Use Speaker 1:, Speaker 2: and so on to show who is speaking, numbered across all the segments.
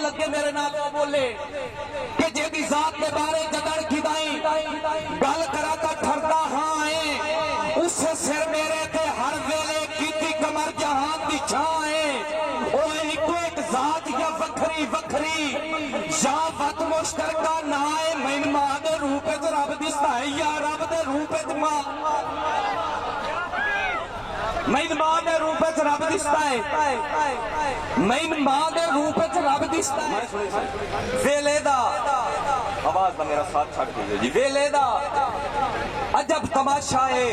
Speaker 1: लगे मेरे नाल बोले कि जेदी जात के बारे जगड़ खिदाई गल करा तो ठरदा हाँ है उस सिर मेरे ते हर वेले कीती कमर जहान दी छां है ओ इको एक जात या वखरी वखरी या वत मुश्तरका ना है मैन मां दे रूप च रब दिसदा है या रब दे रूप च मां मैन मां दे रूप च रब दिसदा है मैन मां दे रूप च रब दिसदा है वेले दा आवाज दा मेरा साथ छड़ दीजिए जी वेले दा अजब तमाशा है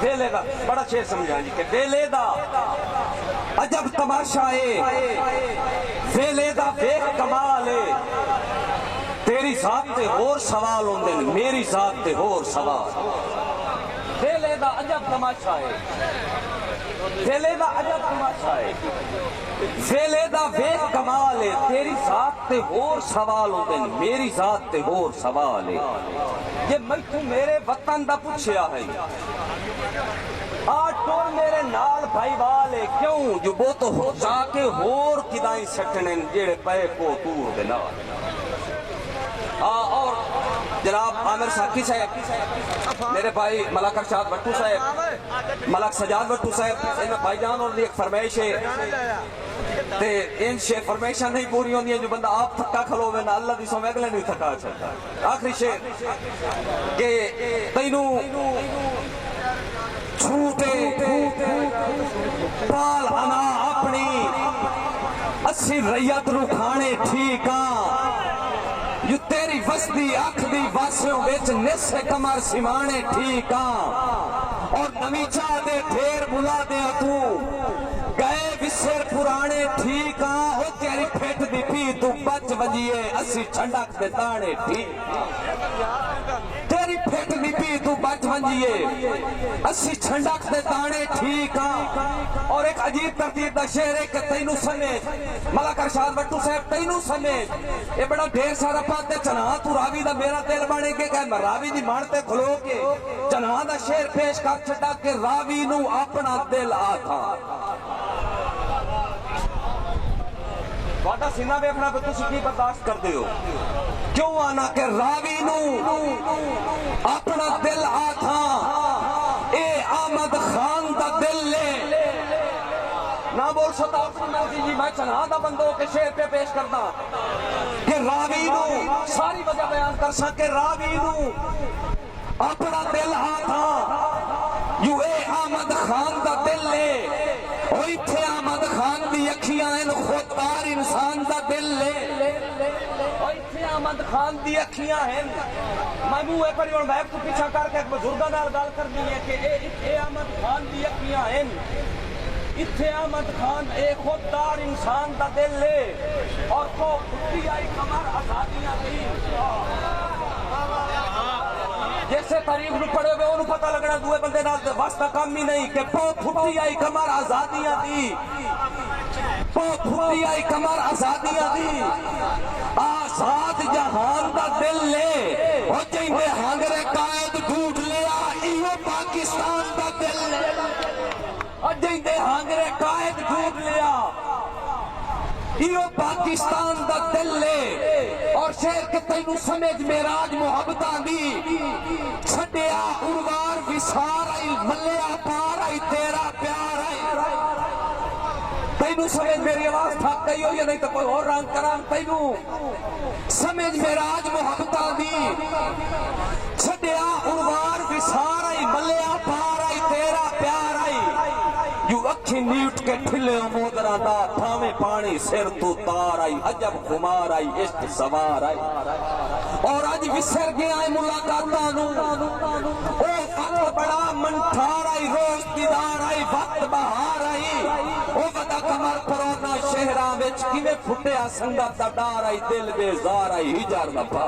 Speaker 1: वेले दा बड़ा शेर समझा जी के वेले दा अजब तमाशा है वेले दा वेख कमाल है तेरी जात ते होर सवाल होंदे ने मेरी जात ते होर सवाल वेले दा अजब तमाशा है वेले दा अजब तमाशा है वेले दा वेख कमाल है तेरी जात ते होर सवाल होंदे ने मेरी जात ते होर सवाल है जे मैथों मेरे वतन दा पुछया है आ टोल मेरे नाल भाई वाले क्यों जो वो तो हो जाके होर किदाई सटने जेड़े पे को तूर दे नाल और जनाब आमिर साकी साहब मेरे भाई मलक अरशाद भट्टू साहब मलक सजाद भट्टू साहब इन भाईजान और एक फरमाइश है ते इन शेर फरमाइशां नहीं पूरी होंदी जो बंदा आप थक्का खलोवे ना अल्लाह दी सो अगले नहीं थका सकता आखिरी शेर के तैनू छूटे पाल अना अपनी अस्सी रैयत रू खाने ठीक यू तेरी वसदी अख दी वासियों विच निस्से कमर सिमाने ठीक और नवी चाह दे ढेर बुला दे तू गए विसर पुराने ठीक ओ तेरी फेट दी पी तू बच वजिए अस्सी छंडक दे ताने ठीक तेरी फेट दी पी तू बच वजिए अस्सी छंडक दे ताने ठीक और एक अजीब तरतीब दा शेर है कि तैनू समेत मलक अरशाद भट्टू साहब तैनू समेत ये बड़ा ढेर सारा पाते चना तू रावी दा मेरा दिल बने के कह रावी दी मानते खलो के चना दा शेर पेश कर छटा के रावी नू अपना दिल आथा वादा सीना वेखना पे तुसी की बर्दाश्त करदे हो क्यों आना के रावी नू अपना दिल आथा ए आमद खान दा दिल ले ना बोल सता अपनी मर्जी जी मैं चना दा बंदों के शेर पे पेश करदा कि रावी नू सारी वजह बयान कर सके रावी नू अपना दिल आथा यू ए आमद खान दा दिल ले ओ इथे आमद खान दी अखियां इन खुददार इंसान दा दिल ले ओ इथे आमद खान दी अखियां हैं मैं मुंह एक बार बैक को पीछा करके एक बुजुर्गां नाल गल करनी है कि इथे आमद खान दी अखियां हैं इथे आमद खान एक खुददार इंसान दा दिल ले और को खुदी आई कमर आजादियां दी जैसे तारीफ नू पढ़े हुए उन्हें पता लगना दूए बंदे नाल वास्ता काम ही नहीं कि पो फुटी आई कमर आजादियां दी पो फुटी आई कमर आजादियां दी आजाद जहान दा दिल ले ओ जिंदे हांगरे कायद ढूंढ लिया इहो पाकिस्तान दा दिल ले ओ जिंदे हांगरे कायद ढूंढ लिया इहो पाकिस्तान दा दिल ले और शेर के तैनू समझ मेराज मोहब्बतां दी छड्या उर्वार विसार आई मल्लिया पार आई तेरा प्यार आई तैनू समझ मेरी आवाज थक गई हो या नहीं तो कोई और रंग करा तैनू समझ मेराज मोहब्बतां दी छड्या उर्वार विसार आई मल्लिया पार आई तेरा प्यार आई यू अखी नीट के ठिले मोदरा दा थावे पानी सिर तू तार आई अजब खुमार आई इश्क सवार आई और आज विसर गया है मुलाकातां नू ओ वक्त बड़ा मंठार आई रोज दीदार आई वक्त बहार आई ओ वदा कमर परोना शहरां विच किवें फुटिया संगत दा डार आई दिल बेजार आई हिजर दा